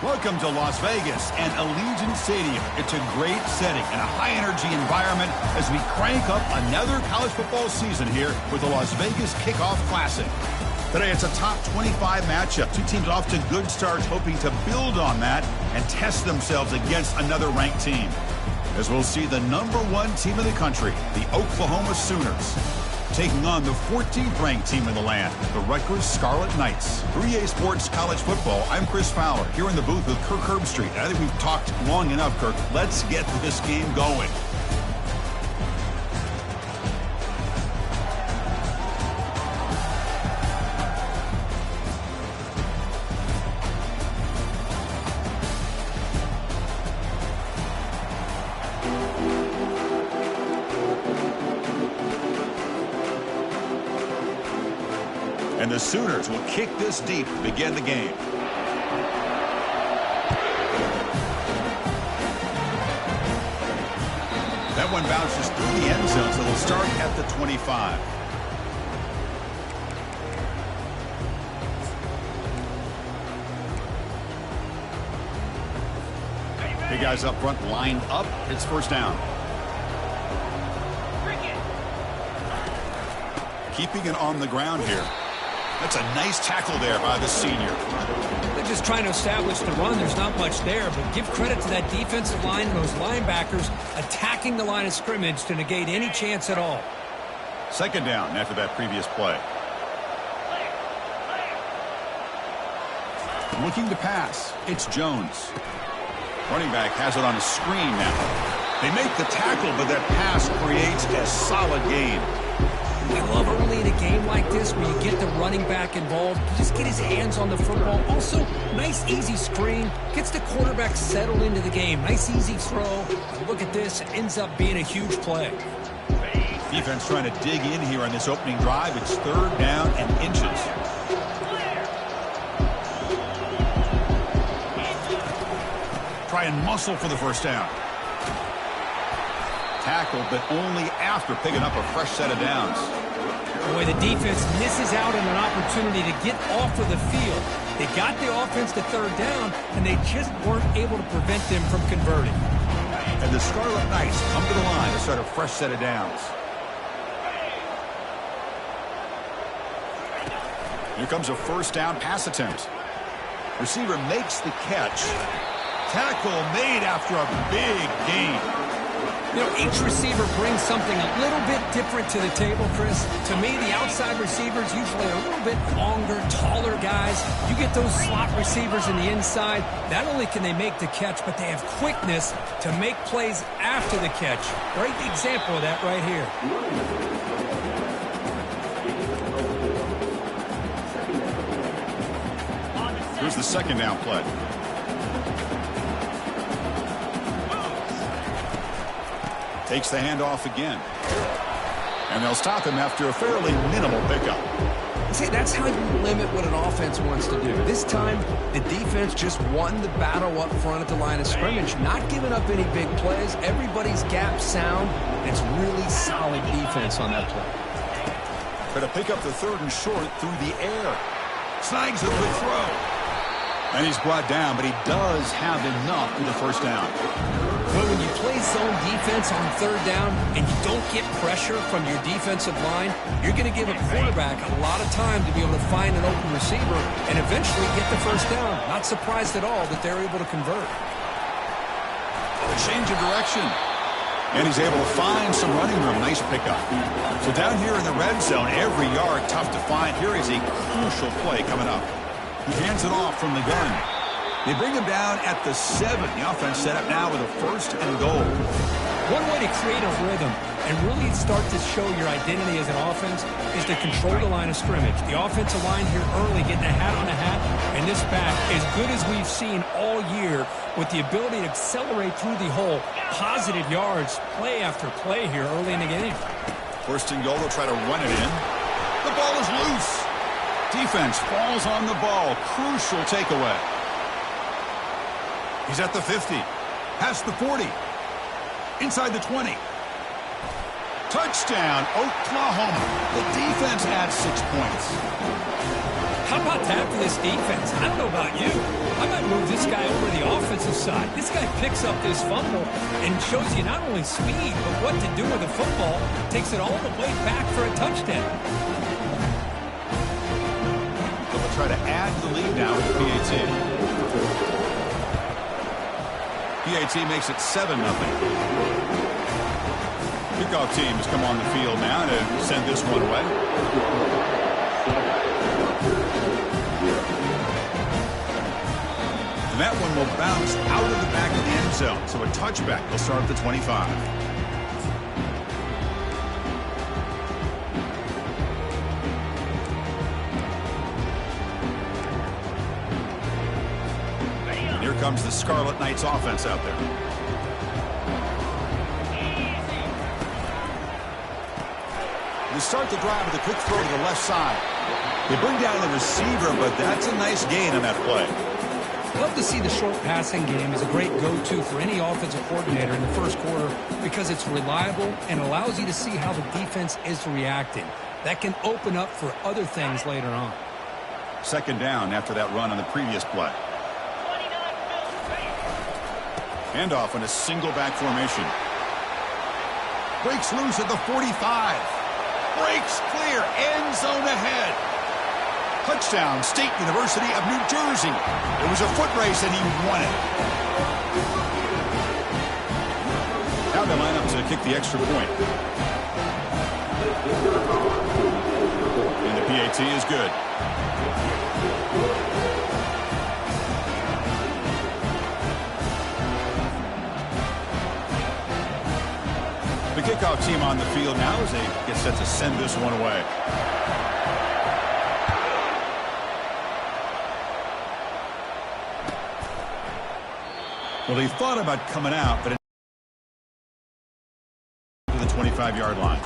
Welcome to Las Vegas and Allegiant Stadium. It's a great setting and a high-energy environment as we crank up another college football season here with the Las Vegas Kickoff Classic. Today, it's a top 25 matchup. Two teams off to good starts, hoping to build on that and test themselves against another ranked team. As we'll see the #1 team in the country, the Oklahoma Sooners, taking on the 14th ranked team in the land, the Rutgers Scarlet Knights. For EA Sports College Football, I'm Chris Fowler, here in the booth with Kirk Herbstreit. I think we've talked long enough, Kirk. Let's get this game going. And the Sooners will kick this deep to begin the game. That one bounces through the end zone, so they'll start at the 25. Big guys up front lined up. It's first down. Keeping it on the ground here. That's a nice tackle there by the senior. They're just trying to establish the run. There's not much there, but give credit to that defensive line and those linebackers attacking the line of scrimmage to negate any chance at all. Second down after that previous play. Looking to pass. It's Jones. Running back has it on a screen now. They make the tackle, but that pass creates a solid gain. I love early in a game like this where you get the running back involved. You just get his hands on the football. Also, nice, easy screen. Gets the quarterback settled into the game. Nice, easy throw. Look at this. It ends up being a huge play. Defense trying to dig in here on this opening drive. It's third down and inches. Try and muscle for the first down. Tackled, but only after picking up a fresh set of downs. Boy, the defense misses out on an opportunity to get off of the field. They got the offense to third down, and they just weren't able to prevent them from converting. And the Scarlet Knights come to the line to start a fresh set of downs. Here comes a first down pass attempt. Receiver makes the catch. Tackle made after a big gain. You know, each receiver brings something a little bit different to the table, Chris. To me, the outside receivers usually a little bit longer, taller guys. You get those slot receivers in the inside. Not only can they make the catch, but they have quickness to make plays after the catch. Great example of that right here. Here's the second down play. Takes the handoff again. And they'll stop him after a fairly minimal pickup. See, that's how you limit what an offense wants to do. This time, the defense just won the battle up front at the line of scrimmage, not giving up any big plays. Everybody's gap sound. It's really solid defense on that play. Try to pick up the third and short through the air. Snags a good throw. And he's brought down, but he does have enough for the first down. Well, when you play zone defense on third down and you don't get pressure from your defensive line, you're going to give a quarterback a lot of time to be able to find an open receiver and eventually get the first down. Not surprised at all that they're able to convert. A change of direction. And he's able to find some running room. Nice pickup. So down here in the red zone, every yard tough to find. Here is a crucial play coming up. He hands it off from the gun. They bring him down at the 7. The offense set up now with a first and goal. One way to create a rhythm and really start to show your identity as an offense is to control the line of scrimmage. The offensive line here early getting a hat on a hat, and this back as good as we've seen all year with the ability to accelerate through the hole. Positive yards, play after play here early in the game. First and goal, they'll try to run it in. The ball is loose. Defense falls on the ball. Crucial takeaway. He's at the 50. Past the 40. Inside the 20. Touchdown, Oklahoma. The defense adds 6 points. How about that for this defense? I don't know about you. I might move this guy over to the offensive side. This guy picks up this fumble and shows you not only speed, but what to do with the football. Takes it all the way back for a touchdown. So they'll try to add the lead now with the PAT. PAT makes it 7-0. Kickoff team has come on the field now to send this one away. And that one will bounce out of the back of the end zone. So a touchback will start at the 25. And here comes the Scarlet Knights offense out there. They start the drive with a quick throw to the left side. They bring down the receiver, but that's a nice gain on that play. Love to see the short passing game as a great go-to for any offensive coordinator in the first quarter because it's reliable and allows you to see how the defense is reacting. That can open up for other things later on. Second down after that run on the previous play. Handoff in a single back formation. Breaks loose at the 45. Breaks clear. End zone ahead. Touchdown, State University of New Jersey. It was a foot race, and he won it. Now they line up to kick the extra point. And the PAT is good. The kickoff team on the field now as they get set to send this one away. Well, he thought about coming out, but to the 25-yard line.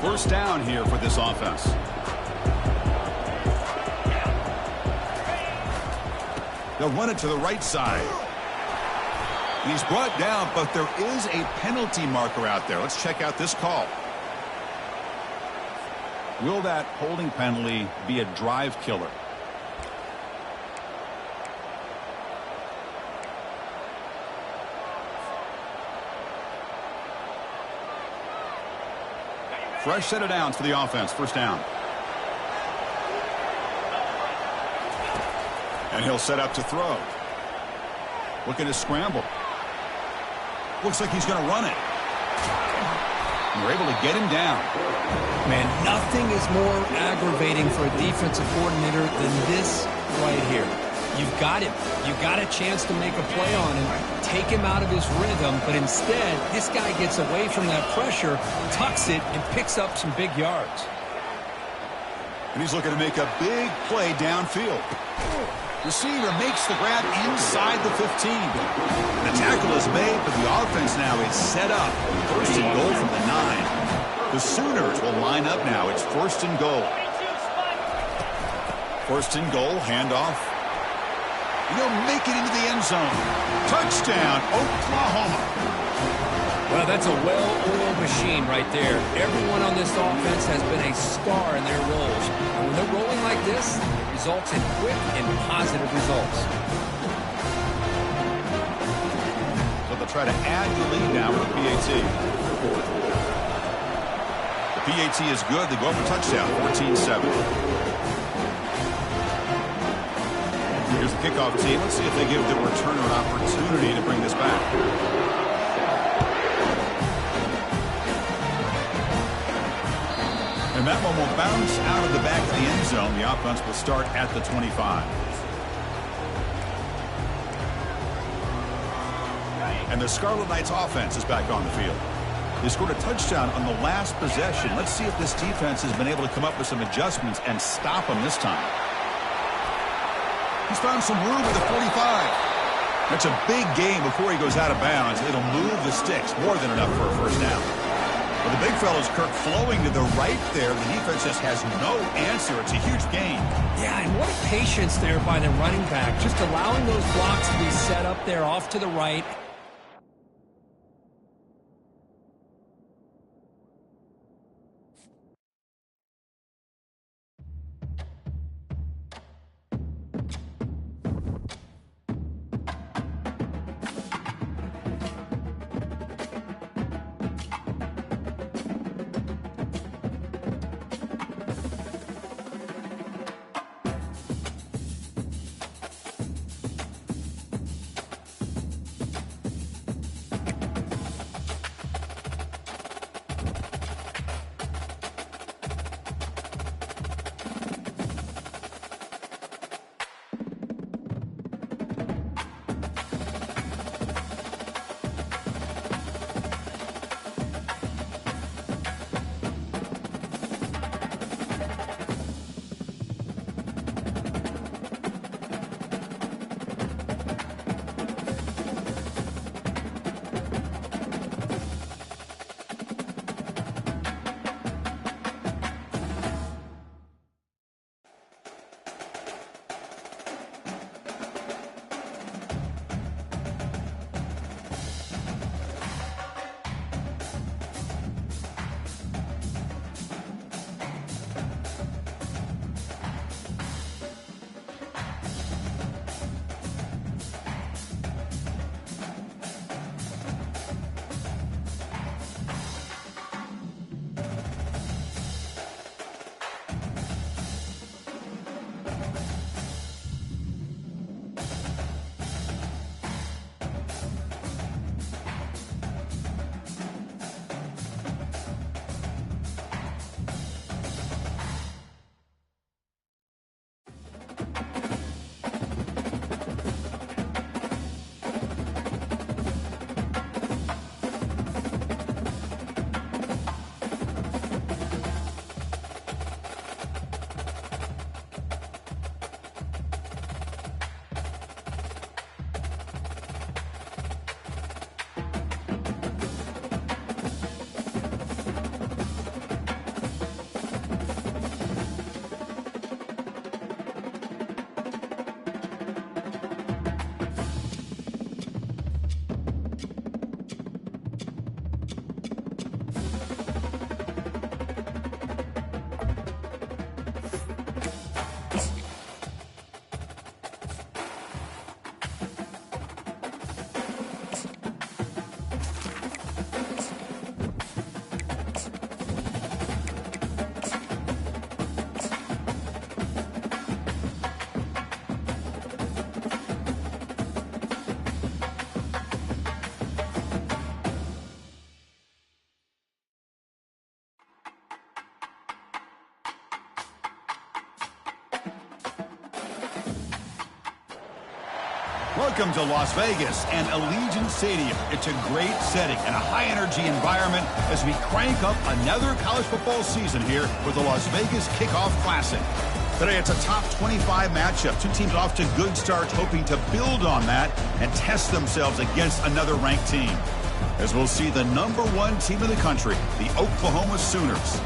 First down here for this offense. They'll run it to the right side. He's brought down, but there is a penalty marker out there. Let's check out this call. Will that holding penalty be a drive killer? Fresh set of downs for the offense. First down. And he'll set up to throw. Looking to scramble. Looks like he's going to run it. And they're able to get him down. Man, nothing is more aggravating for a defensive coordinator than this right here. You've got him. You've got a chance to make a play on him, take him out of his rhythm, but instead, this guy gets away from that pressure, tucks it, and picks up some big yards. And he's looking to make a big play downfield. Receiver makes the grab inside the 15. The tackle is made, but the offense now is set up. First and goal from the 9. The Sooners will line up now. It's first and goal. First and goal, handoff. And they'll make it into the end zone. Touchdown, Oklahoma. Well, that's a well-oiled machine right there. Everyone on this offense has been a star in their roles. And when they're rolling like this, it results in quick and positive results. So they'll try to add the lead now with the PAT. The PAT is good. They go up a touchdown, 14-7. Here's the kickoff team. Let's see if they give the returner an opportunity to bring this back. And that one will bounce out of the back of the end zone. The offense will start at the 25. And the Scarlet Knights offense is back on the field. They scored a touchdown on the last possession. Let's see if this defense has been able to come up with some adjustments and stop them this time. He's found some room at the 45. That's a big gain before he goes out of bounds. It'll move the sticks. More than enough for a first down. Well, the big fella's Kirk flowing to the right there. The defense just has no answer. It's a huge gain. Yeah, and what patience there by the running back. Just allowing those blocks to be set up there off to the right. Welcome to Las Vegas and Allegiant Stadium. It's a great setting and a high-energy environment as we crank up another college football season here with the Las Vegas Kickoff Classic. Today, it's a top 25 matchup. Two teams off to good starts, hoping to build on that and test themselves against another ranked team. As we'll see the #1 team in the country, the Oklahoma Sooners,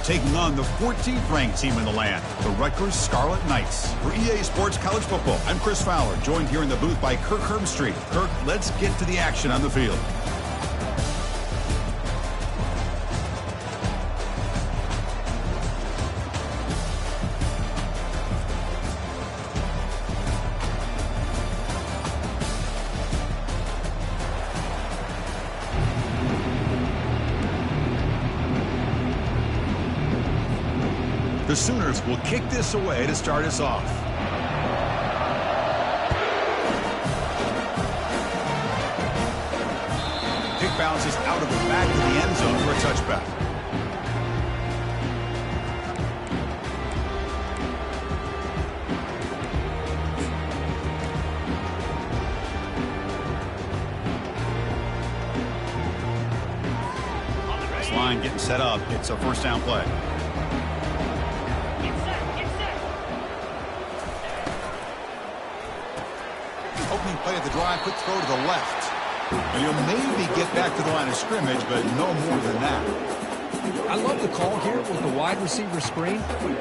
taking on the 14th ranked team in the land, the Rutgers Scarlet Knights. For EA Sports College Football, I'm Chris Fowler, joined here in the booth by Kirk Herbstreit. Kirk, let's get to the action on the field. The Sooners will kick this away to start us off. Kick bounces out of the back of the end zone for a touchback. This line getting set up. It's a first down play. Opening play of the drive, quick throw to the left. And he'll maybe get back to the line of scrimmage, but no more than that. I love the call here with the wide receiver screen.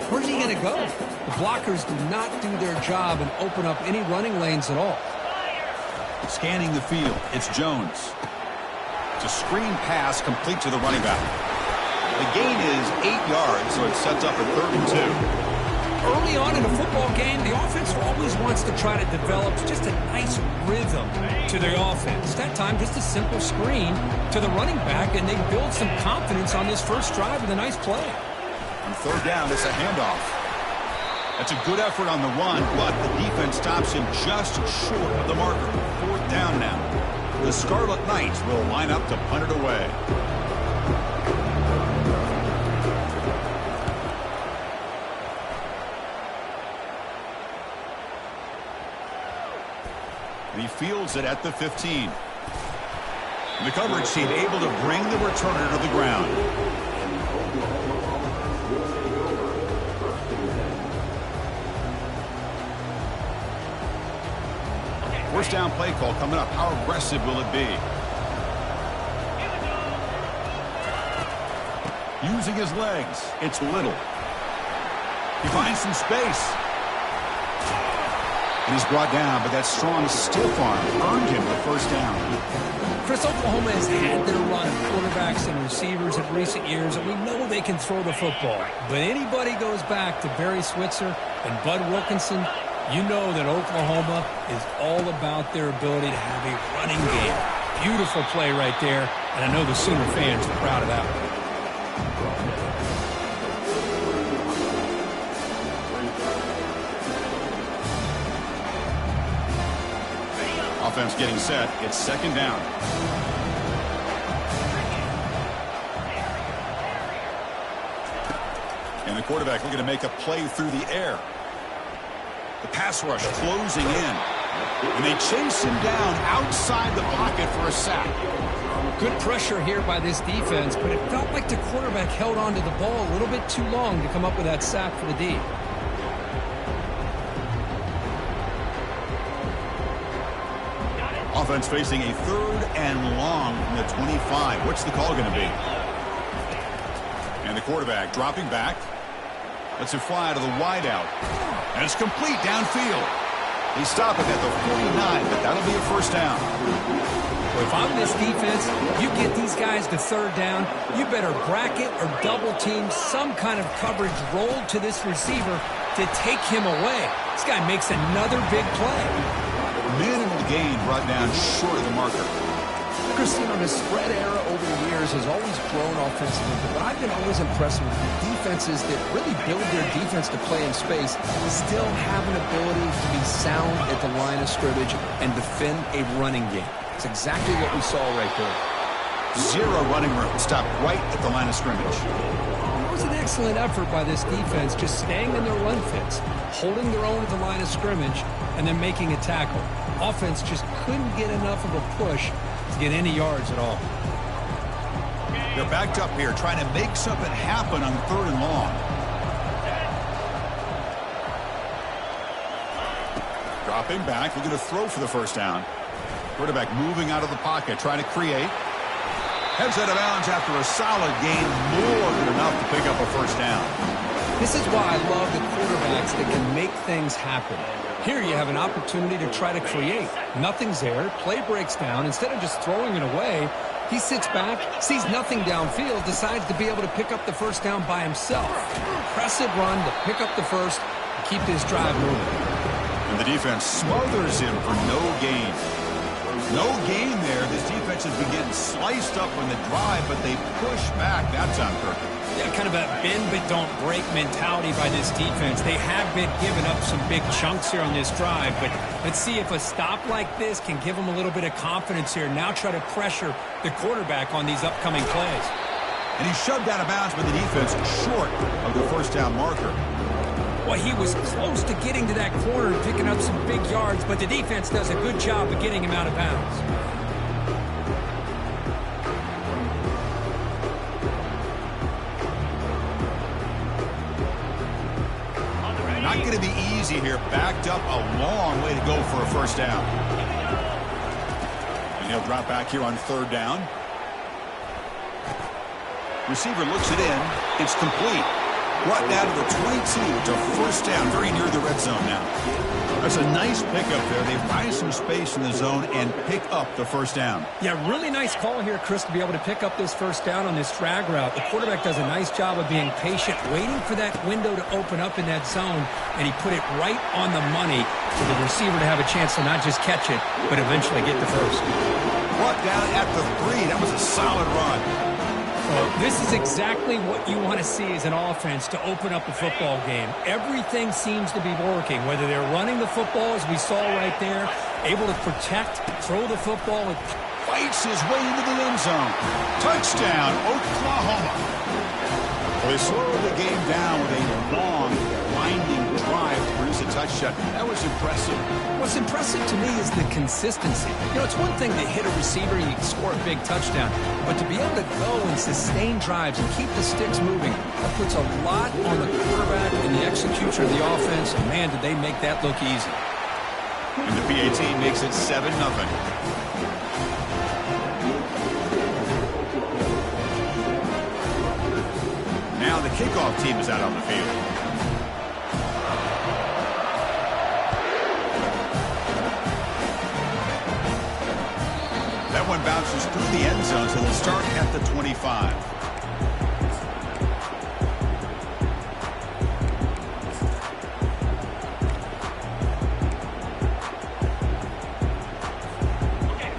Where's he going to go? The blockers do not do their job and open up any running lanes at all. Scanning the field, it's Jones. It's a screen pass complete to the running back. The gain is 8 yards, so it sets up a 3rd and 2. Early on in a football game, the offense always wants to try to develop just a nice rhythm to their offense. That time, just a simple screen to the running back, and they build some confidence on this first drive with a nice play. On 3rd down, it's a handoff. That's a good effort on the run, but the defense stops him just short of the marker. 4th down now. The Scarlet Knights will line up to punt it away. He fields it at the 15. The coverage team able to bring the returner to the ground. First down play call coming up. How aggressive will it be? Using his legs, it's Little. He finds some space. And he's brought down, but that strong stiff arm earned him the first down. Chris, Oklahoma has had their run of quarterbacks and receivers in recent years, and we know they can throw the football. But anybody goes back to Barry Switzer and Bud Wilkinson, you know that Oklahoma is all about their ability to have a running game. Beautiful play right there, and I know the Sooner fans are proud of that one. Offense getting set. It's 2nd down. And the quarterback looking to make a play through the air. The pass rush closing in. And they chase him down outside the pocket for a sack. Good pressure here by this defense, but it felt like the quarterback held on to the ball a little bit too long to come up with that sack for the D. Offense facing a 3rd and long from the 25. What's the call going to be? And the quarterback dropping back. Lets it fly to the wideout. And it's complete downfield. They stop it at the 49, but that'll be a first down. Well, if I'm this defense, you get these guys to 3rd down, you better bracket or double team some kind of coverage rolled to this receiver to take him away. This guy makes another big play. Minimal gain brought down short of the marker. Christine, the spread era over the years has always grown offensively, but I've been always impressed with the defenses that really build their defense to play in space, still have an ability to be sound at the line of scrimmage and defend a running game. It's exactly what we saw right there. 0 running room. Stopped right at the line of scrimmage. It was an excellent effort by this defense, just staying in their run fits, holding their own at the line of scrimmage, and then making a tackle. Offense just couldn't get enough of a push to get any yards at all. They're backed up here, trying to make something happen on 3rd and long. Dropping back, looking to throw for the first down. Quarterback moving out of the pocket, trying to create. Heads out of bounds after a solid gain, more than enough to pick up a first down. This is why I love the quarterbacks that can make things happen. Here you have an opportunity to try to create. Nothing's there. Play breaks down. Instead of just throwing it away, he sits back, sees nothing downfield, decides to be able to pick up the first down by himself. Impressive run to pick up the first and keep this drive moving. And the defense smothers him for no gain. No gain there. This defense has been getting sliced up on the drive, but they push back. That's on purpose. Yeah, kind of a bend but don't break mentality by this defense. They have been giving up some big chunks here on this drive, but let's see if a stop like this can give them a little bit of confidence here. Now try to pressure the quarterback on these upcoming plays. And he's shoved out of bounds by the defense short of the first down marker. Well, he was close to getting to that corner and picking up some big yards, but the defense does a good job of getting him out of bounds. Not going to be easy here. Backed up a long way to go for a first down. And He'll drop back here on third down. Receiver looks it in. It's complete. Brought down to the 22 to first down, very near the red zone now. That's a nice pickup there. They buy some space in the zone and pick up the first down. Yeah, really nice call here, Chris, to be able to pick up this first down on this drag route. The quarterback does a nice job of being patient, waiting for that window to open up in that zone, and he put it right on the money for the receiver to have a chance to not just catch it, but eventually get the first. Brought down at the 3. That was a solid run. Well, this is exactly what you want to see as an offense to open up a football game. Everything seems to be working, whether they're running the football, as we saw right there, able to protect, throw the football, and fights his way into the end zone. Touchdown, Oklahoma. Well, they slowed the game down with a long, winding drive to produce a touchdown. That was impressive. What's impressive to me is the consistency. You know, it's one thing to hit a receiver and you can score a big touchdown, but to be able to go and sustain drives and keep the sticks moving, that puts a lot on the quarterback and the execution of the offense, and man, did they make that look easy. And the PAT makes it 7-0. Now the kickoff team is out on the field. That one bounces through the end zone, so they'll start at the 25.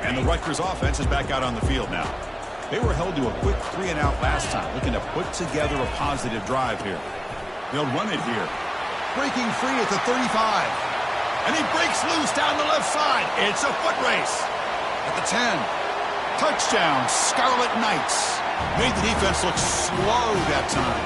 And the Rutgers offense is back out on the field now. They were held to a quick 3-and-out last time, looking to put together a positive drive here. They'll run it here. Breaking free at the 35. And he breaks loose down the left side. It's a foot race. At the 10. Touchdown, Scarlet Knights. Made the defense look slow that time.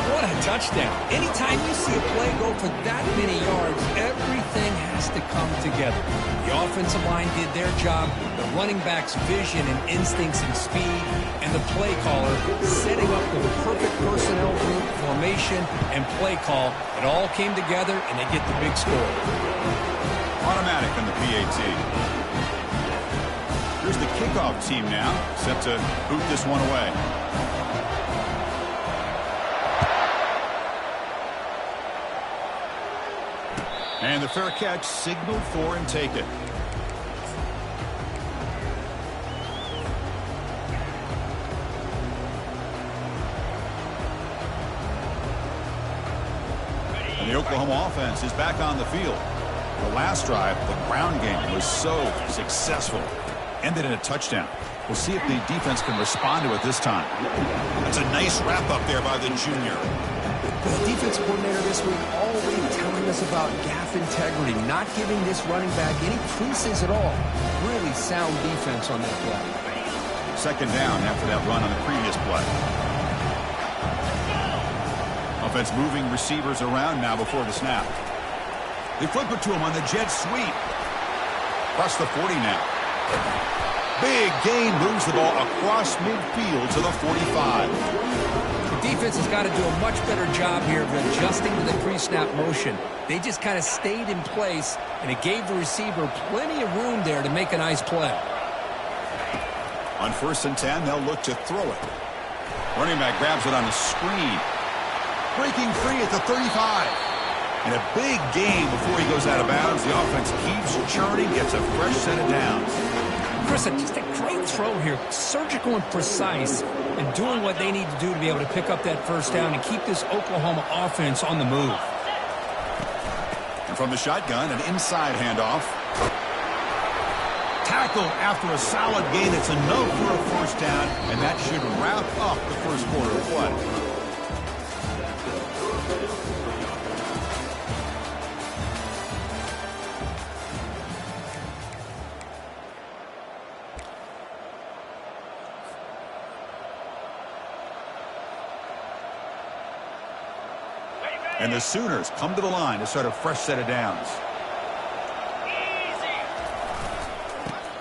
What a touchdown. Anytime you see a play go for that many yards, everything has to come together. The offensive line did their job, the running back's vision and instincts and speed, and the play caller setting up the perfect personnel group, formation, and play call. It all came together, and they get the big score. Automatic on the PAT. Here's the kickoff team now, set to boot this one away. And the fair catch signaled for and taken. And the Oklahoma offense is back on the field. The last drive, the ground game, was so successful. Ended in a touchdown. We'll see if the defense can respond to it this time. That's a nice wrap-up there by the junior. The defense coordinator this week all week telling us about gap integrity, not giving this running back any creases at all. Really sound defense on that play. Second down after that run on the previous play. Offense moving receivers around now before the snap. They flip it to him on the jet sweep. Across the 40 now. Big gain, moves the ball across midfield to the 45. Defense has got to do a much better job here of adjusting to the pre-snap motion. They just kind of stayed in place, and it gave the receiver plenty of room there to make a nice play. On 1st and 10, they'll look to throw it. Running back grabs it on the screen. Breaking free at the 35. And a big gain before he goes out of bounds. The offense keeps churning, gets a fresh set of downs. Chris, just a great throw here. Surgical and precise, and doing what they need to do to be able to pick up that first down and keep this Oklahoma offense on the move. And from the shotgun, an inside handoff. Tackle after a solid gain. It's enough for a first down, and that should wrap up the first quarter of play. And the Sooners come to the line to start a fresh set of downs.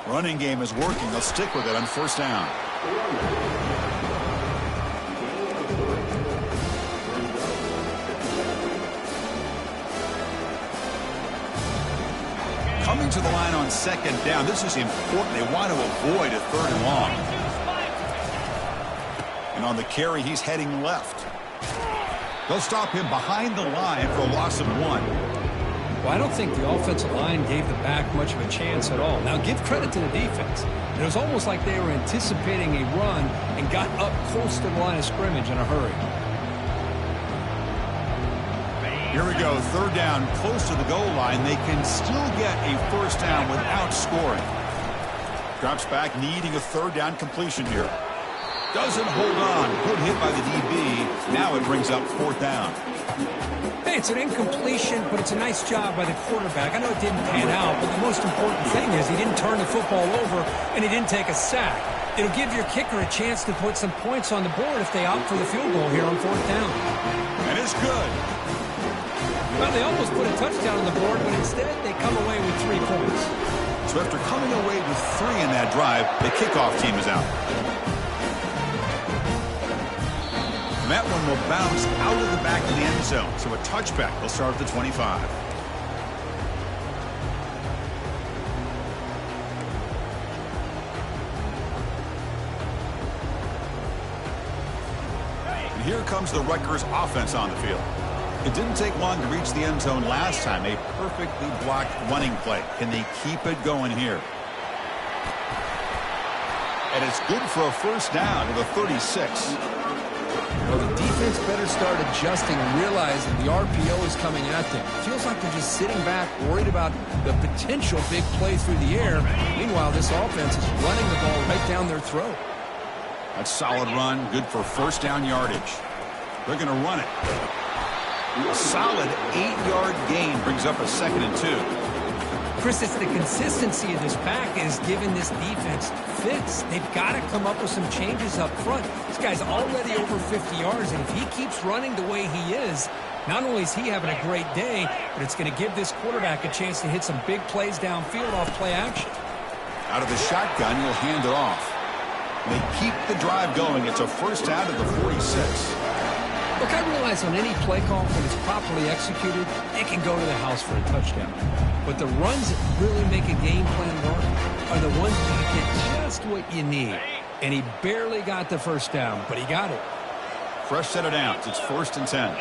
Running game is working. They'll stick with it on 1st down. Coming to to the line on second down. This is important. They want to avoid a third and long. And on the carry, he's heading left. They'll stop him behind the line for a loss of 1. Well, I don't think the offensive line gave the back much of a chance at all. Now, give credit to the defense. It was almost like they were anticipating a run and got up close to the line of scrimmage in a hurry. Here we go, third down, close to the goal line. They can still get a first down without scoring. Drops back, needing a third down completion here. Doesn't hold on. Good hit by the DB. Now it brings up fourth down. Hey, it's an incompletion, but it's a nice job by the quarterback. I know it didn't pan out, but the most important thing is he didn't turn the football over and he didn't take a sack. It'll give your kicker a chance to put some points on the board if they opt for the field goal here on fourth down. And it's good. Well, they almost put a touchdown on the board, but instead they come away with 3 points. So after coming away with 3 in that drive, the kickoff team is out. And that one will bounce out of the back of the end zone. So a touchback will start at the 25. And here comes the Rutgers offense on the field. It didn't take long to reach the end zone last time. A perfectly blocked running play. Can they keep it going here? And it's good for a first down to the 36. Well, the defense better start adjusting and realizing the RPO is coming at them. It feels like they're just sitting back, worried about the potential big play through the air. Meanwhile, this offense is running the ball right down their throat. That's a solid run, good for first down yardage. They're going to run it. A solid 8-yard gain brings up a 2nd and 2. Chris, it's the consistency of this back is giving this defense fits. They've got to come up with some changes up front. This guy's already over 50 yards, and if he keeps running the way he is, not only is he having a great day, but it's going to give this quarterback a chance to hit some big plays downfield off play action. Out of the shotgun, he'll hand it off. They keep the drive going. It's a first down to the 46. Look, I realize on any play call, when it's properly executed, it can go to the house for a touchdown. But the runs that really make a game plan work are the ones where you get just what you need. And he barely got the first down, but he got it. Fresh set of downs. It's 1st and 10.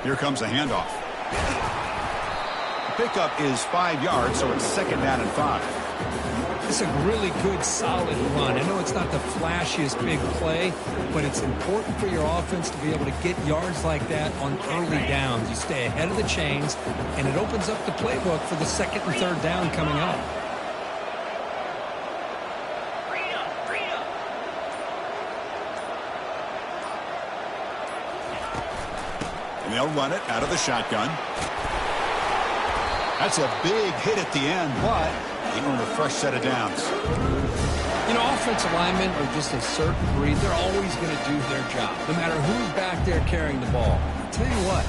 Here comes the handoff. The pickup is 5 yards, so it's 2nd down and 5. It's a really good, solid run. I know it's not the flashiest big play, but it's important for your offense to be able to get yards like that on early downs. You stay ahead of the chains, and it opens up the playbook for the 2nd and 3rd down coming up. And they'll run it out of the shotgun. That's a big hit at the end, but they earn a fresh set of downs. You know, offensive linemen are just a certain breed. They're always going to do their job, no matter who's back there carrying the ball. I'll tell you what,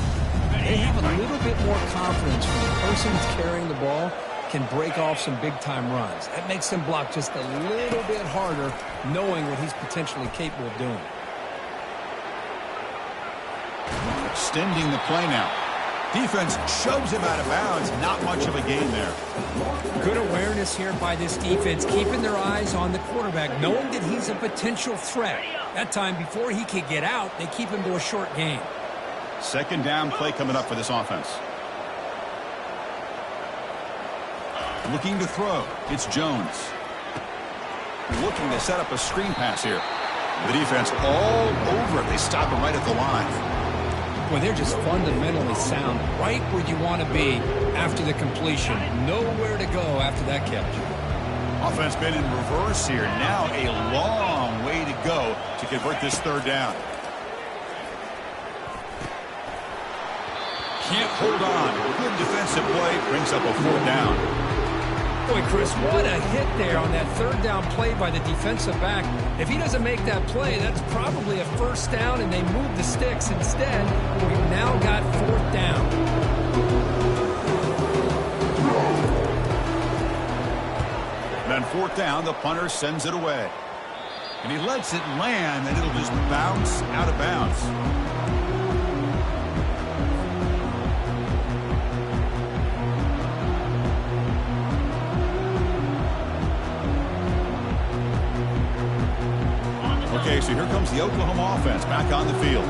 they have a little bit more confidence when the person that's carrying the ball can break off some big-time runs. That makes them block just a little bit harder, knowing what he's potentially capable of doing. Extending the play now. Defense shoves him out of bounds. Not much of a gain there. Good awareness here by this defense, keeping their eyes on the quarterback, knowing that he's a potential threat. That time, before he could get out, they keep him to a short gain. 2nd down play coming up for this offense. Looking to throw. It's Jones. Looking to set up a screen pass here. The defense all over it. They stop him right at the line. Well, they're just fundamentally sound, right where you want to be after the completion. Nowhere to go after that catch. Offense been in reverse here. Now a long way to go to convert this 3rd down. Can't hold on. Good defensive play brings up a 4th down. Boy, Chris, what a hit there on that 3rd down play by the defensive back. If he doesn't make that play, that's probably a first down, and they move the sticks. Instead, we've now got 4th down. And on 4th down, the punter sends it away. And he lets it land, and it'll just bounce out of bounds. comes the Oklahoma offense back on the field.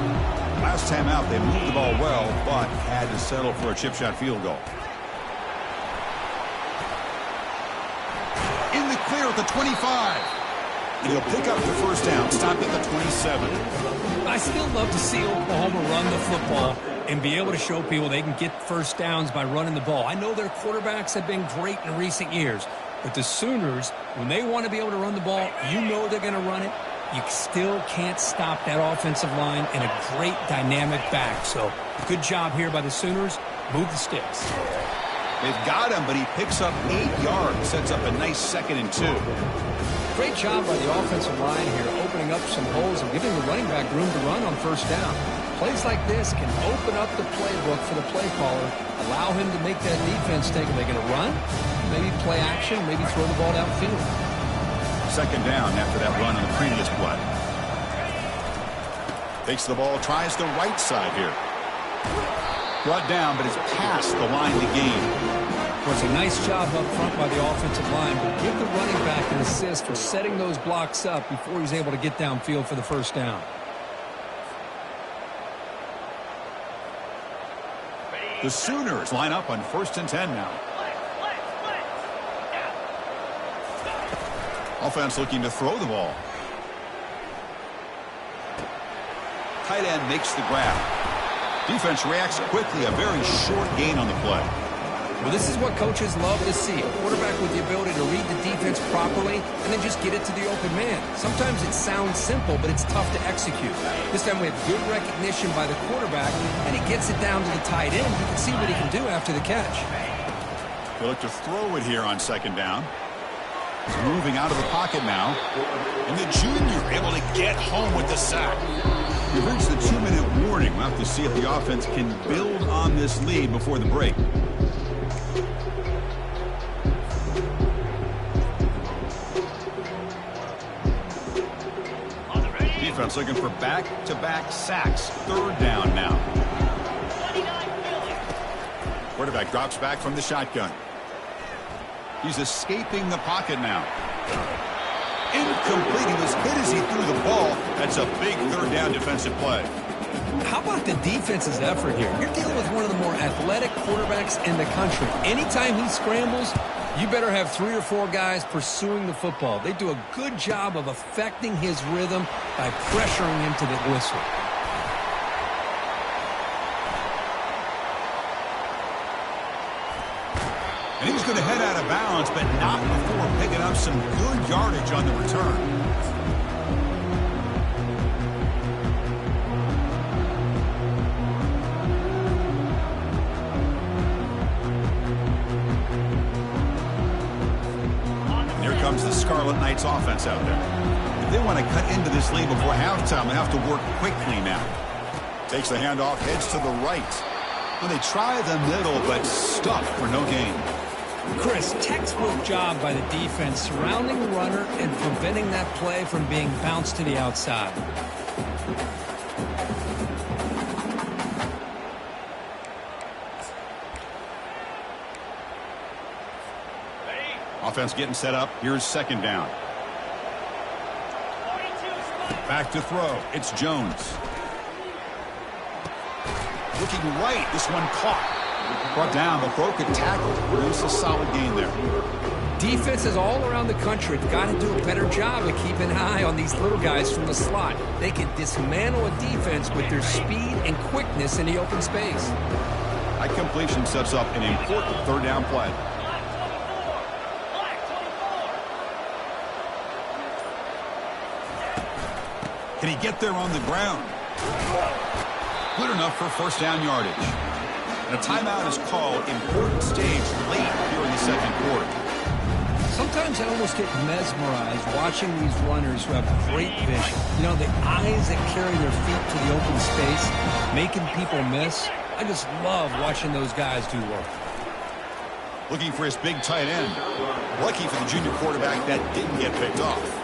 Last time out, they moved the ball well, but had to settle for a chip shot field goal. In the clear at the 25. And he'll pick up the first down, stopped at the 27. I still love to see Oklahoma run the football and be able to show people they can get first downs by running the ball. I know their quarterbacks have been great in recent years, but the Sooners, when they want to be able to run the ball, you know they're going to run it. You still can't stop that offensive line and a great dynamic back. So, good job here by the Sooners. Move the sticks. They've got him, but he picks up 8 yards, sets up a nice 2nd and 2. Great job by the offensive line here, opening up some holes and giving the running back room to run on first down. Plays like this can open up the playbook for the play caller, allow him to make that defense think, are they going to run? Maybe play action, maybe throw the ball downfield. 2nd down after that run on the previous play. Takes the ball, tries the right side here. Brought down, but it's past the line to gain. Well, it's a nice job up front by the offensive line, but give the running back an assist for setting those blocks up before he's able to get downfield for the first down. The Sooners line up on 1st and 10 now. Offense looking to throw the ball. Tight end makes the grab. Defense reacts quickly, a very short gain on the play. Well, this is what coaches love to see. A quarterback with the ability to read the defense properly and then just get it to the open man. Sometimes it sounds simple, but it's tough to execute. This time we have good recognition by the quarterback, and he gets it down to the tight end. You can see what he can do after the catch. They look to throw it here on 2nd down. He's moving out of the pocket now. And the junior able to get home with the sack. We've reached the 2-minute warning. We'll have to see if the offense can build on this lead before the break. Defense looking for back-to-back sacks. 3rd down now. Quarterback drops back from the shotgun. He's escaping the pocket now. Incomplete. He was hit as he threw the ball. That's a big 3rd down defensive play. How about the defense's effort here? You're dealing with one of the more athletic quarterbacks in the country. Anytime he scrambles, you better have 3 or 4 guys pursuing the football. They do a good job of affecting his rhythm by pressuring him to the whistle. And he's going to head out of bounds, but not before picking up some good yardage on the return. The Scarlet Knights offense out there. If they want to cut into this lead before halftime, they have to work quickly now. Takes the handoff, heads to the right. Well, they try the middle, but stuck for no gain. Chris, textbook job by the defense surrounding the runner and preventing that play from being bounced to the outside. Offense getting set up. Here's 2nd down. Back to throw. It's Jones. Looking right. This one caught. Brought down, but broke a tackle. Produce a solid gain there. Defenses all around the country have got to do a better job of keeping an eye on these little guys from the slot. They can dismantle a defense with their speed and quickness in the open space. High completion sets up an important 3rd down play. Can he get there on the ground? Good enough for 1st down yardage. And a timeout is called. Important stage late here in the 2nd quarter. Sometimes I almost get mesmerized watching these runners who have great vision. You know, the eyes that carry their feet to the open space, making people miss. I just love watching those guys do work. Looking for his big tight end. Lucky for the junior quarterback that didn't get picked off.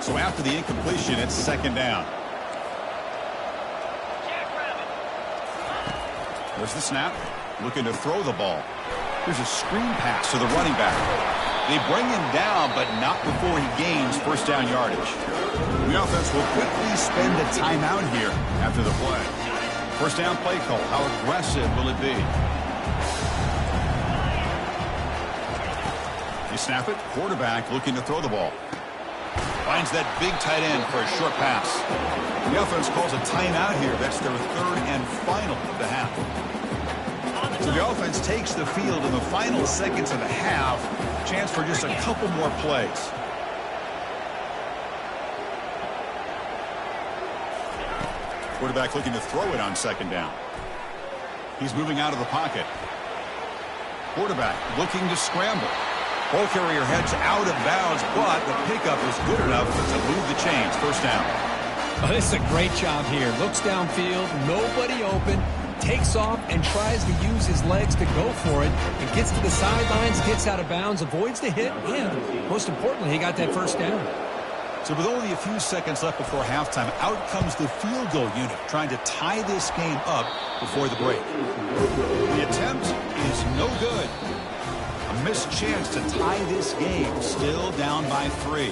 So after the incompletion, it's 2nd down. There's the snap. Looking to throw the ball. Here's a screen pass to the running back. They bring him down, but not before he gains first down yardage. The offense will quickly spend a timeout here after the play. First down play call. How aggressive will it be? You snap it. Quarterback looking to throw the ball. Finds that big tight end for a short pass. The offense calls a timeout here. That's their third and final of the half. So the offense takes the field in the final seconds of the half. Chance for just a couple more plays. Quarterback looking to throw it on second down. He's moving out of the pocket. Quarterback looking to scramble. Ball carrier heads out of bounds, but the pickup is good enough to move the chains. First down. Oh, this is a great job here. Looks downfield, nobody open, takes off and tries to use his legs to go for it. And gets to the sidelines, gets out of bounds, avoids the hit, and most importantly, he got that first down. So with only a few seconds left before halftime, out comes the field goal unit, trying to tie this game up before the break. The attempt is no good. A missed chance to tie this game, still down by 3.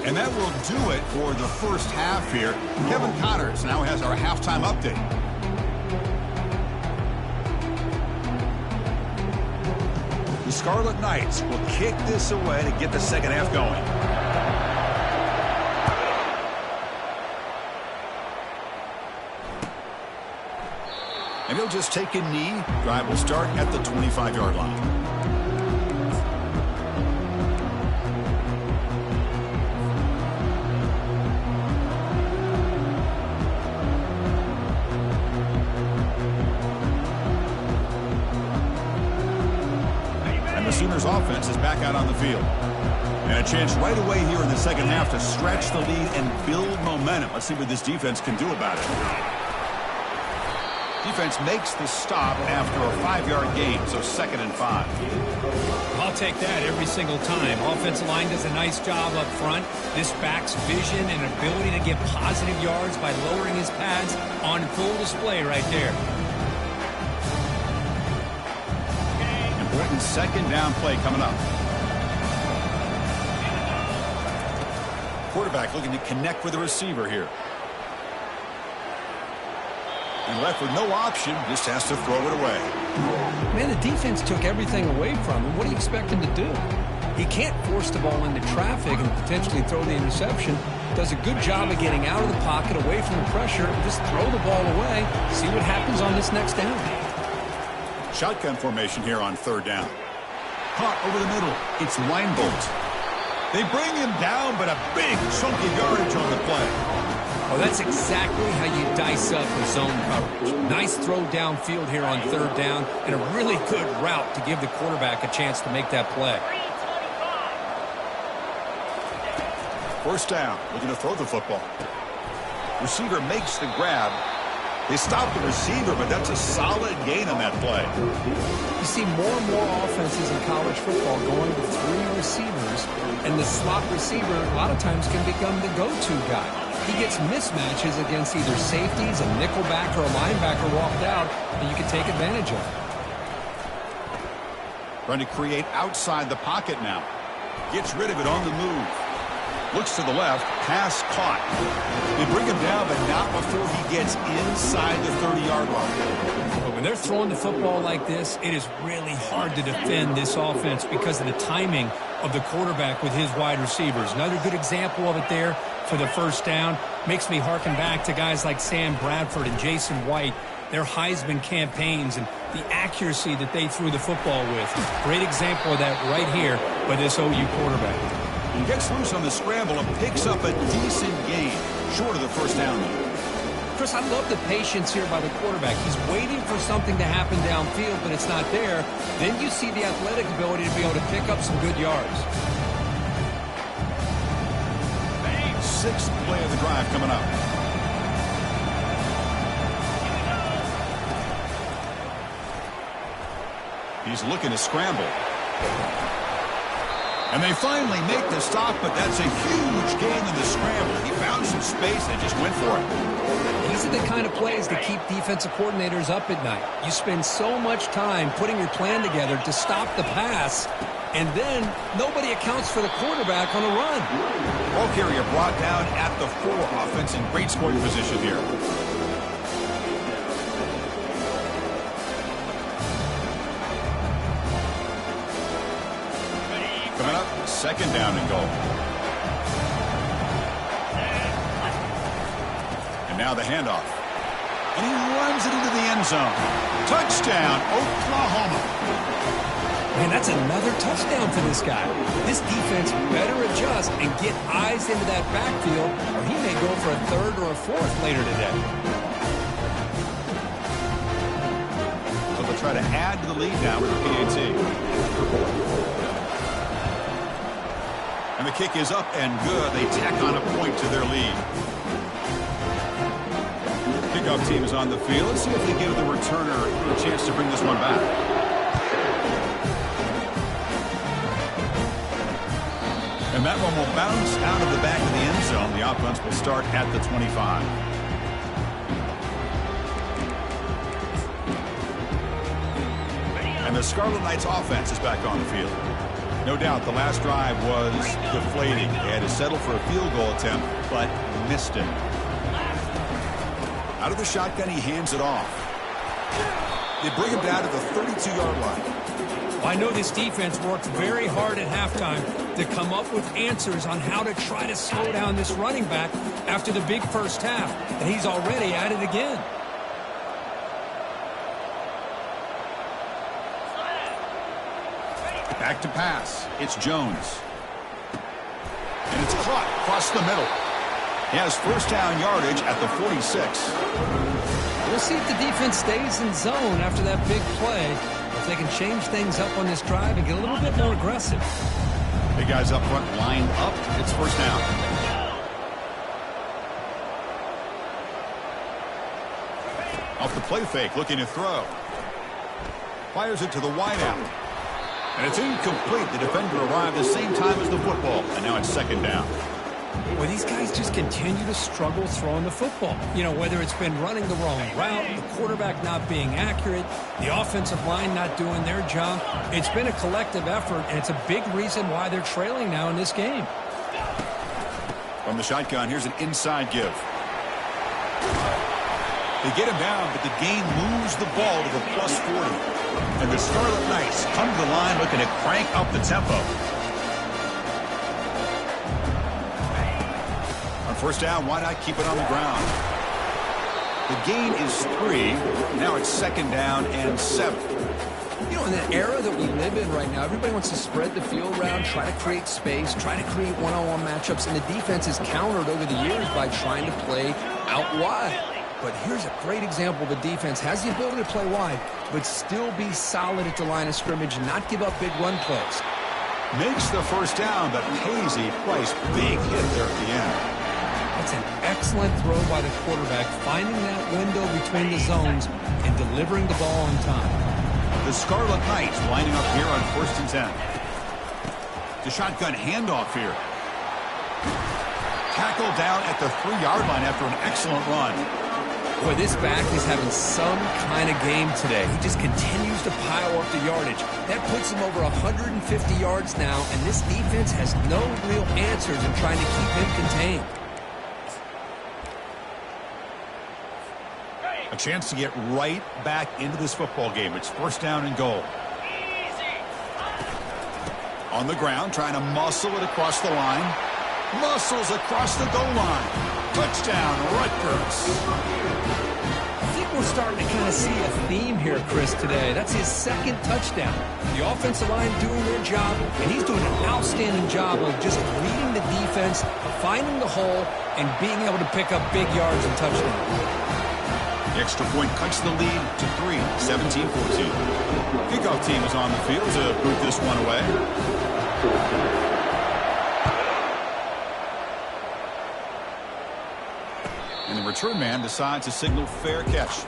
And that will do it for the first half here. Kevin Connors now has our halftime update. The Scarlet Knights will kick this away to get the second half going. And he'll just take a knee. Drive will start at the 25-yard line. Sooners offense is back out on the field. And a chance right away here in the second half to stretch the lead and build momentum. Let's see what this defense can do about it. Defense makes the stop after a 5-yard gain, so 2nd and 5. I'll take that every single time. Offensive line does a nice job up front. This back's vision and ability to get positive yards by lowering his pads on full display right there. Important second down play coming up. Quarterback looking to connect with the receiver here. And left with no option, just has to throw it away. Man, the defense took everything away from him. What do you expect him to do? He can't force the ball into traffic and potentially throw the interception. Does a good job of getting out of the pocket, away from the pressure, and just throw the ball away. See what happens on this next down. Shotgun formation here on 3rd down. Caught over the middle. It's Linebolt. They bring him down, but a big chunky yardage on the play. Oh, that's exactly how you dice up the zone coverage. Nice throw downfield here on 3rd down, and a really good route to give the quarterback a chance to make that play. First down, looking to throw the football. Receiver makes the grab. They stop the receiver, but that's a solid gain on that play. You see more and more offenses in college football going with 3 receivers, and the slot receiver a lot of times can become the go-to guy. He gets mismatches against either safeties, a nickelback, or a linebacker walked out, and you can take advantage of it. Trying to create outside the pocket now. Gets rid of it on the move. Looks to the left, pass caught. They bring him down, but not before he gets inside the 30-yard line. But when they're throwing the football like this, it is really hard to defend this offense because of the timing of the quarterback with his wide receivers. Another good example of it there for the first down. Makes me harken back to guys like Sam Bradford and Jason White, their Heisman campaigns and the accuracy that they threw the football with. Great example of that right here by this OU quarterback. He gets loose on the scramble and picks up a decent gain, short of the first down though. Chris, I love the patience here by the quarterback. He's waiting for something to happen downfield, but it's not there. Then you see the athletic ability to be able to pick up some good yards. 6th play of the drive coming up. He's looking to scramble. And they finally make the stop, but that's a huge gain in the scramble. He found some space and just went for it. These are the kind of plays that keep defensive coordinators up at night. You spend so much time putting your plan together to stop the pass, and then nobody accounts for the quarterback on a run. Ball carrier brought down at the 4. Offense in great scoring position here. Coming up, 2nd down and goal. And now the handoff. And he runs it into the end zone. Touchdown, Oklahoma. Man, that's another touchdown for this guy. This defense better adjust and get eyes into that backfield, or he may go for a 3rd or a 4th later today. So they'll try to add to the lead now with the PAT. And the kick is up and good. They tack on a point to their lead. Kickoff team is on the field. Let's see if they give the returner a chance to bring this one back. And that one will bounce out of the back of the end zone. The offense will start at the 25. And the Scarlet Knights offense is back on the field. No doubt the last drive was deflating. They had to settle for a field goal attempt, but missed it. Out of the shotgun, he hands it off. They bring him down to the 32-yard line. Well, I know this defense worked very hard at halftime to come up with answers on how to try to slow down this running back after the big first half, and he's already at it again. Back to pass. It's Jones. And it's caught across the middle. He has 1st down yardage at the 46. We'll see if the defense stays in zone after that big play. If they can change things up on this drive and get a little bit more aggressive. Big guys up front lined up. It's 1st down. Off the play fake, looking to throw. Fires it to the wideout. And it's incomplete. The defender arrived the same time as the football. And now it's 2nd down. Well, these guys just continue to struggle throwing the football. You know, whether it's been running the wrong route, the quarterback not being accurate, the offensive line not doing their job. It's been a collective effort, and it's a big reason why they're trailing now in this game. From the shotgun, here's an inside give. They get him down, but the gain moves the ball to the +40. And the Scarlet Knights come to the line looking to crank up the tempo. On 1st down, why not keep it on the ground? The gain is 3. Now it's 2nd down and 7. You know, in the era that we live in right now, everybody wants to spread the field around, try to create space, try to create one-on-one matchups, and the defense is countered over the years by trying to play out wide. But here's a great example. The defense has the ability to play wide, but still be solid at the line of scrimmage and not give up big run plays. Makes the 1st down, but pays a price. Big hit there at the end. That's an excellent throw by the quarterback, finding that window between the zones and delivering the ball on time. The Scarlet Knights lining up here on 1st and 10. The shotgun handoff here. Tackled down at the 3-yard line after an excellent run. Boy, this back is having some kind of game today. He just continues to pile up the yardage. That puts him over 150 yards now, and this defense has no real answers in trying to keep him contained. A chance to get right back into this football game. It's 1st down and goal. On the ground, trying to muscle it across the line. Muscles across the goal line. Touchdown, Rutgers. I think we're starting to kind of see a theme here, Chris, today. That's his 2nd touchdown. The offensive line doing their job, and he's doing an outstanding job of just reading the defense, finding the hole, and being able to pick up big yards and touchdowns. The extra point cuts the lead to 3, 17-14. Kickoff team is on the field to boot this one away. And the return man decides to signal fair catch.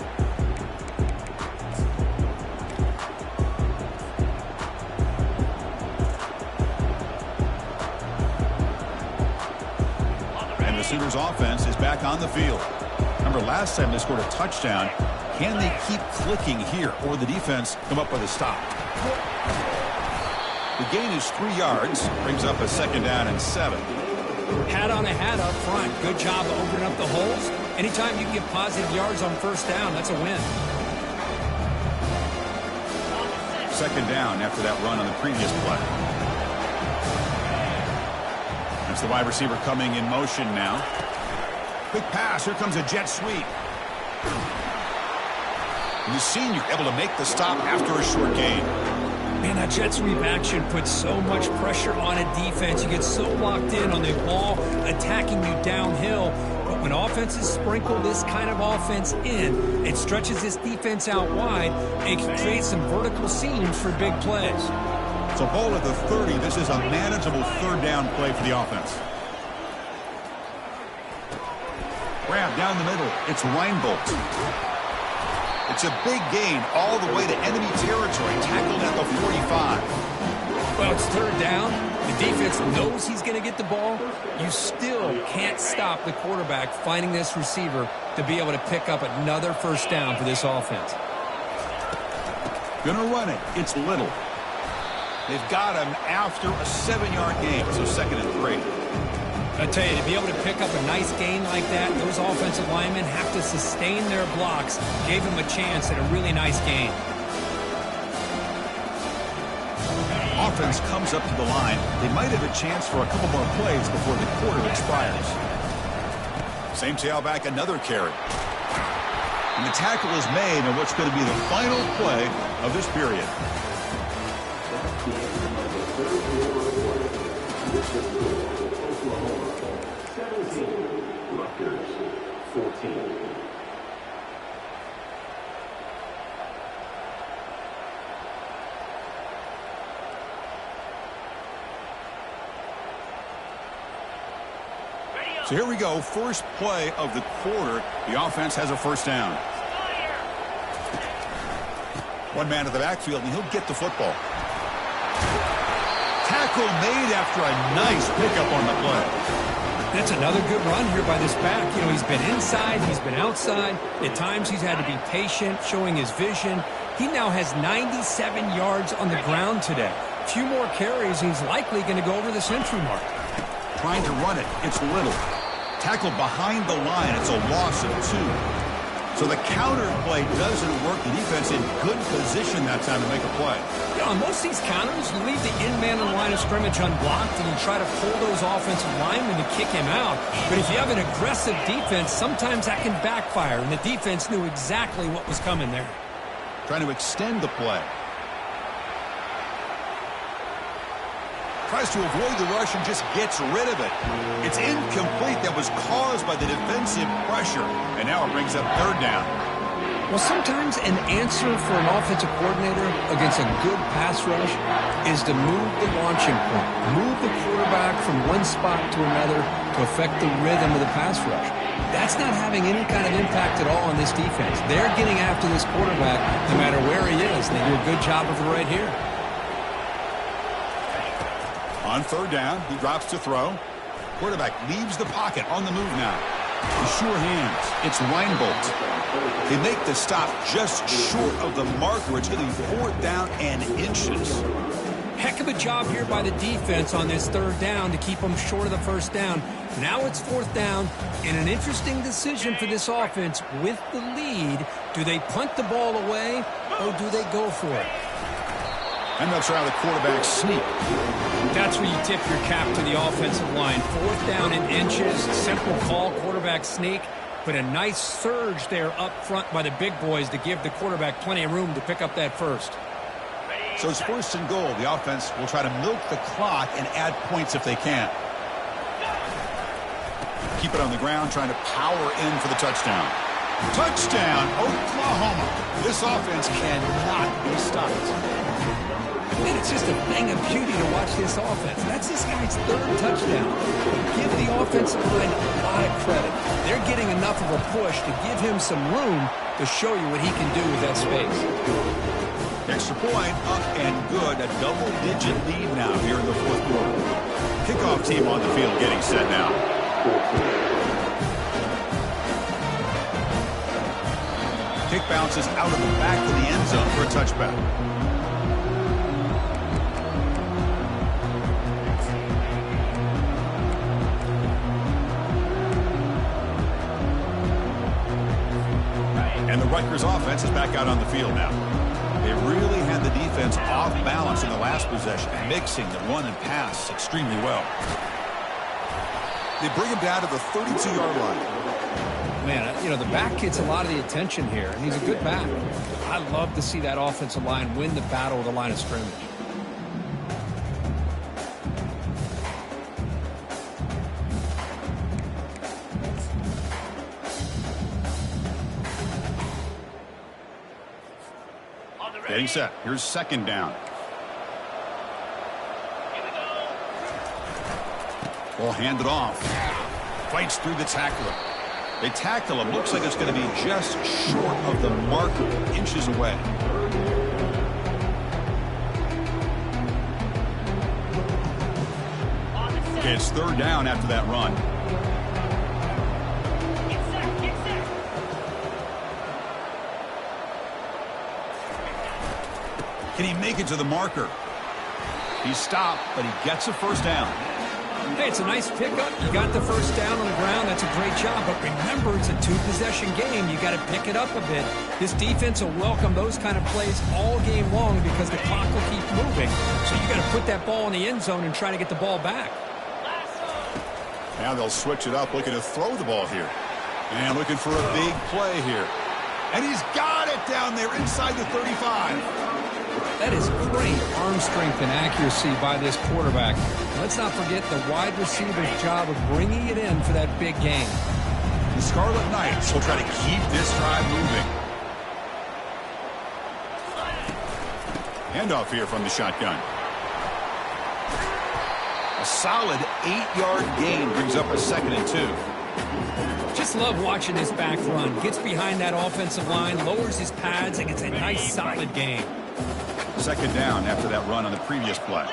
And the Sooners offense is back on the field. Remember, last time they scored a touchdown. Can they keep clicking here, or the defense come up with a stop? The gain is 3 yards, brings up a 2nd down and 7. Hat on a hat up front. Good job of opening up the holes. Anytime you can get positive yards on 1st down, that's a win. 2nd down after that run on the previous play. That's the wide receiver coming in motion now. Quick pass. Here comes a jet sweep. And the senior able to make the stop after a short gain. Man, that jet sweep action puts so much pressure on a defense. You get so locked in on the ball attacking you downhill. But when offenses sprinkle this kind of offense in, it stretches this defense out wide and can create some vertical seams for big plays. So ball at the 30. This is a manageable 3rd down play for the offense. Grab down the middle. It's Reinbold. It's a big gain all the way to enemy territory, tackled at the 45. Well, it's 3rd down. The defense knows he's going to get the ball. You still can't stop the quarterback finding this receiver to be able to pick up another 1st down for this offense. Gonna run it. It's Little. They've got him after a 7-yard gain, so 2nd and 3. I tell you, to be able to pick up a nice gain like that, those offensive linemen have to sustain their blocks. Gave him a chance at a really nice gain. Offense comes up to the line. They might have a chance for a couple more plays before the quarter expires. Same tailback, another carry. And the tackle is made on what's going to be the final play of this period. Rutgers 14. So here we go, first play of the quarter. The offense has a 1st down. One man to the backfield, and he'll get the football. Tackle made after a nice pickup on the play. That's another good run here by this back. You know, he's been inside, he's been outside. At times he's had to be patient, showing his vision. He now has 97 yards on the ground today. A few more carries, he's likely going to go over the century mark. Trying to run it, it's Little. Tackled behind the line, it's a loss of 2. So the counter play doesn't work. The defense in good position that time to make a play. You know, on most of these counters, you leave the in-man on the line of scrimmage unblocked and you try to pull those offensive linemen to kick him out. But if you have an aggressive defense, sometimes that can backfire, and the defense knew exactly what was coming there. Trying to extend the play. Tries to avoid the rush and just gets rid of it. It's incomplete. That was caused by the defensive pressure. And now it brings up 3rd down. Well, sometimes an answer for an offensive coordinator against a good pass rush is to move the launching point. Move the quarterback from one spot to another to affect the rhythm of the pass rush. That's not having any kind of impact at all on this defense. They're getting after this quarterback no matter where he is. They do a good job of it right here. On 3rd down, he drops to throw. Quarterback leaves the pocket on the move now. With sure hands, it's Reinbold. They make the stop just short of the marker. It's going to be 4th down and inches. Heck of a job here by the defense on this 3rd down to keep them short of the 1st down. Now it's 4th down, and an interesting decision for this offense with the lead. Do they punt the ball away, or do they go for it? And they'll try the quarterback sneak. That's where you tip your cap to the offensive line. 4th down in inches, simple call, quarterback sneak. But a nice surge there up front by the big boys to give the quarterback plenty of room to pick up that first. So it's 1st and goal. The offense will try to milk the clock and add points if they can. Keep it on the ground, trying to power in for the touchdown. Touchdown, Oklahoma. This offense cannot be stopped. And it's just a thing of beauty to watch this offense. That's this guy's 3rd touchdown. But give the offensive line a lot of credit. They're getting enough of a push to give him some room to show you what he can do with that space. Extra point, up and good. A double-digit lead now here in the 4th quarter. Kickoff team on the field getting set now. kick bounces out of the back of the end zone for a touchback. And the Rutgers offense is back out on the field now. They really had the defense off balance in the last possession, mixing the run and pass extremely well. They bring him down to the 32-yard line. Man, you know, the back gets a lot of the attention here, and he's a good back. I love to see that offensive line win the battle with the line of scrimmage. Getting set. Here's second down. Ball handed off. Fights through the tackler. They tackle him. Looks like it's going to be just short of the marker, inches away. Okay, it's third down after that run. Can he make it to the marker? He's stopped, but he gets a first down. Hey, it's a nice pickup. You got the first down on the ground. That's a great job. But remember, it's a two-possession game. You got to pick it up a bit. This defense will welcome those kind of plays all game long because the clock will keep moving. So you got to put that ball in the end zone and try to get the ball back. Now they'll switch it up, looking to throw the ball here. And looking for a big play here. And he's got it down there inside the 35. That is great arm strength and accuracy by this quarterback. Let's not forget the wide receiver's job of bringing it in for that big game. The Scarlet Knights will try to keep this drive moving. Handoff here from the shotgun. A solid 8-yard gain brings up a 2nd and 2. Just love watching this back run. Gets behind that offensive line, lowers his pads, and gets a nice solid gain. Second down after that run on the previous play.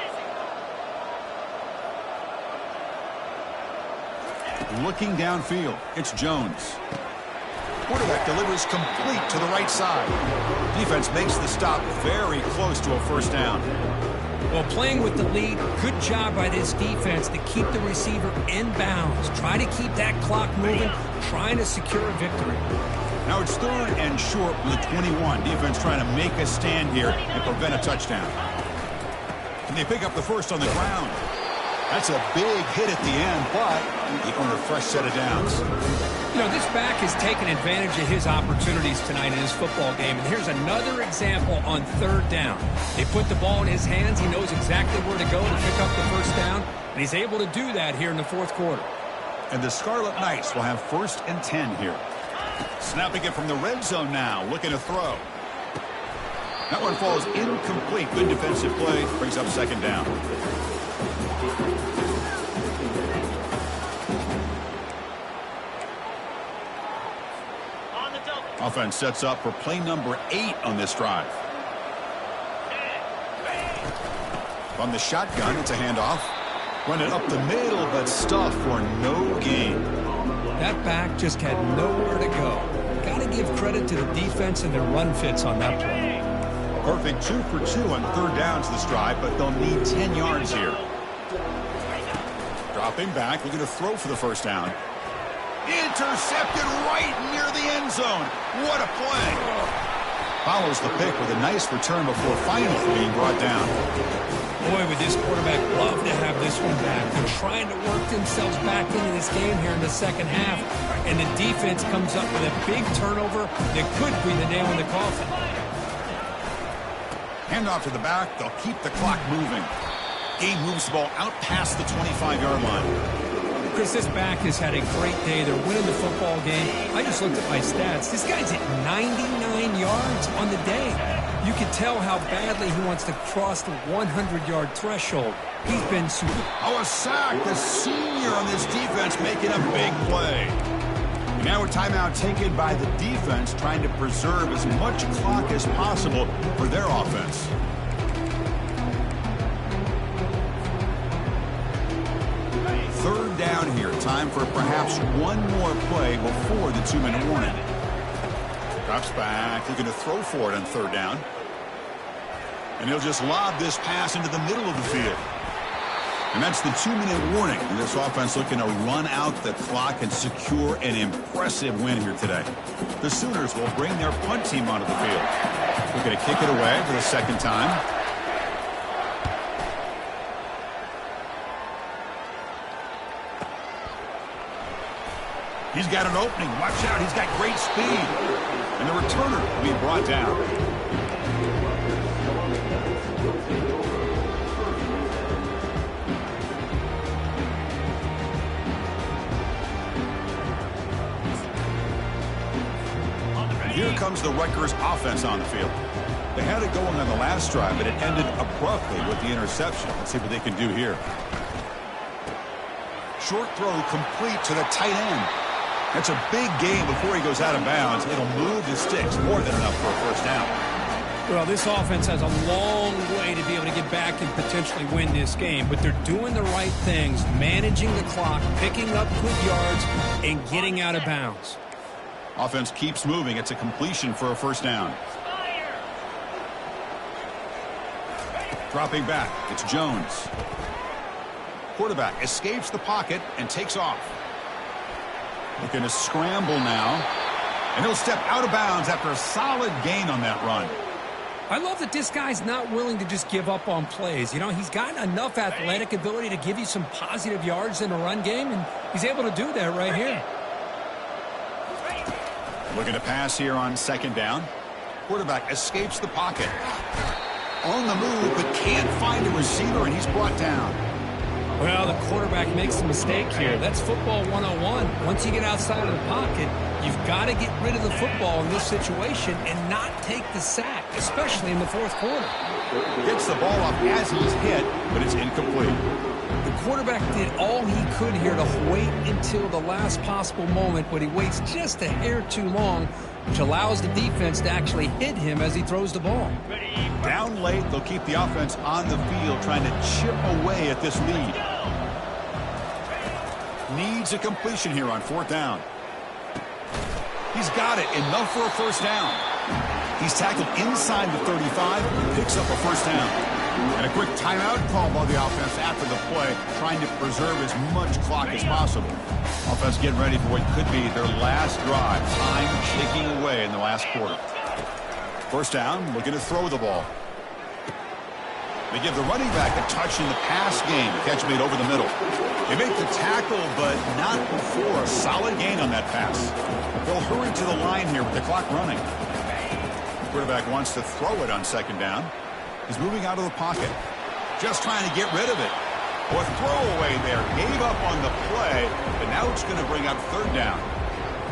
Looking downfield, it's Jones. Quarterback delivers complete to the right side. Defense makes the stop very close to a first down. Well, playing with the lead, good job by this defense to keep the receiver in bounds. Try to keep that clock moving, trying to secure a victory. Now it's third and short with a 21. Defense trying to make a stand here and prevent a touchdown. Can they pick up the first on the ground? That's a big hit at the end, but they earn a fresh set of downs. You know, this back has taken advantage of his opportunities tonight in his football game. And here's another example on third down. They put the ball in his hands. He knows exactly where to go to pick up the first down. And he's able to do that here in the fourth quarter. And the Scarlet Knights will have 1st and 10 here. Snapping it from the red zone now, looking to throw. That one falls incomplete. Good defensive play, brings up 2nd down. Offense sets up for play number 8 on this drive. From the shotgun, it's a handoff. Run it up the middle, but stuffed for no gain. That back just had nowhere to go. Got to give credit to the defense and their run fits on that play. Perfect 2 for 2 on third downs this drive, but they'll need 10 yards here. Dropping back, looking to throw for the first down. Intercepted right near the end zone. What a play. Follows the pick with a nice return before finally being brought down. Boy, would this quarterback love to have this one back. They're trying to work themselves back into this game here in the second half. And the defense comes up with a big turnover that could be the nail in the coffin. Handoff to the back. They'll keep the clock moving. Gabe moves the ball out past the 25-yard line. Chris, this back has had a great day. They're winning the football game. I just looked at my stats. This guy's at 99 yards on the day. You can tell how badly he wants to cross the 100-yard threshold. He's been super. Oh, a sack. The senior on this defense making a big play. And now a timeout taken by the defense, trying to preserve as much clock as possible for their offense. Third down here. Time for perhaps one more play before the 2-minute warning. Drops back, looking to throw for it on third down. And he'll just lob this pass into the middle of the field. And that's the 2-minute warning. And this offense looking to run out the clock and secure an impressive win here today. The Sooners will bring their punt team onto the field. Looking to kick it away for the second time. He's got an opening. Watch out. He's got great speed. And the returner will be brought down. Here comes the Rutgers offense on the field. They had it going on the last drive, but it ended abruptly with the interception. Let's see what they can do here. Short throw complete to the tight end. That's a big gain before he goes out of bounds. It'll move the sticks more than enough for a first down. Well, this offense has a long way to be able to get back and potentially win this game, but they're doing the right things, managing the clock, picking up good yards, and getting out of bounds. Offense keeps moving. It's a completion for a first down. Dropping back. It's Jones. Quarterback escapes the pocket and takes off. Looking to scramble now. And he'll step out of bounds after a solid gain on that run. I love that this guy's not willing to just give up on plays. You know, he's got enough athletic ability to give you some positive yards in a run game, and he's able to do that right here. Looking to pass here on second down. Quarterback escapes the pocket. On the move, but can't find a receiver, and he's brought down. Well, the quarterback makes a mistake here. That's football 101. Once you get outside of the pocket, you've got to get rid of the football in this situation and not take the sack, especially in the fourth quarter. Gets the ball off as he's hit, but it's incomplete. The quarterback did all he could here to wait until the last possible moment, but he waits just a hair too long, which allows the defense to actually hit him as he throws the ball. Down late, they'll keep the offense on the field trying to chip away at this lead. Needs a completion here on fourth down. He's got it. Enough for a first down. He's tackled inside the 35 and picks up a first down. And a quick timeout called by the offense after the play, trying to preserve as much clock as possible. Offense getting ready for what could be their last drive. Time ticking away in the last quarter. First down, looking to throw the ball. They give the running back a touch in the pass game. Catch made over the middle. They make the tackle, but not before a solid gain on that pass. They'll hurry to the line here with the clock running. Quarterback wants to throw it on second down. He's moving out of the pocket. Just trying to get rid of it. Or throwaway there. Gave up on the play, but now it's going to bring up third down.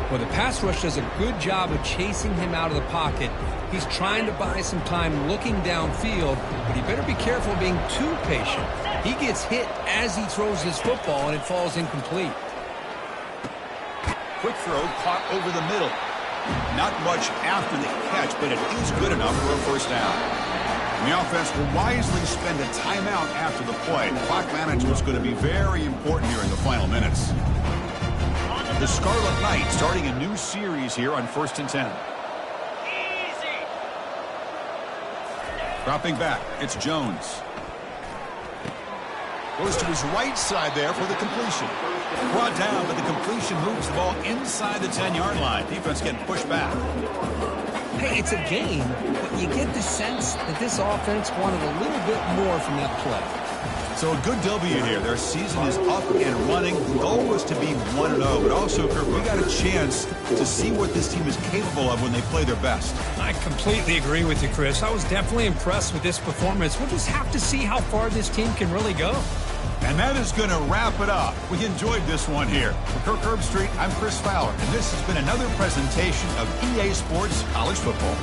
Well, the pass rush does a good job of chasing him out of the pocket. He's trying to buy some time looking downfield, but he better be careful being too patient. He gets hit as he throws his football, and it falls incomplete. Quick throw caught over the middle. Not much after the catch, but it is good enough for a first down. And the offense will wisely spend a timeout after the play. Clock management is going to be very important here in the final minutes. The Scarlet Knights starting a new series here on 1st and 10. Dropping back, it's Jones. Goes to his right side there for the completion. Brought down, but the completion moves the ball inside the 10-yard line. Defense getting pushed back. Hey, it's a game, but you get the sense that this offense wanted a little bit more from that play. So a good W here. Their season is up and running. The goal was to be 1-0, but also, Kirk, we got a chance to see what this team is capable of when they play their best. I completely agree with you, Chris. I was definitely impressed with this performance. We'll just have to see how far this team can really go. And that is going to wrap it up. We enjoyed this one here. For Kirk Herbstreit, I'm Chris Fowler, and this has been another presentation of EA Sports College Football.